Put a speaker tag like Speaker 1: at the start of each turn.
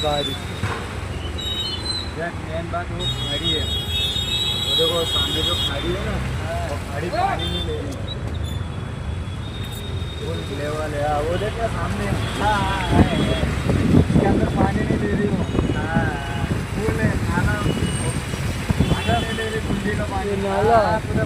Speaker 1: बारिश। यार मेन बात वो खाड़ी है, वो देखो सामने जो खाड़ी है ना, वो खाड़ी पानी नहीं ले रही। फुल लेवल है, वो देखो सामने। हाँ हाँ है। इसके अंदर पानी नहीं ले रही वो। हाँ फुल है नाला, पानी नहीं ले रही, कुंडी का पानी नाला पूरा।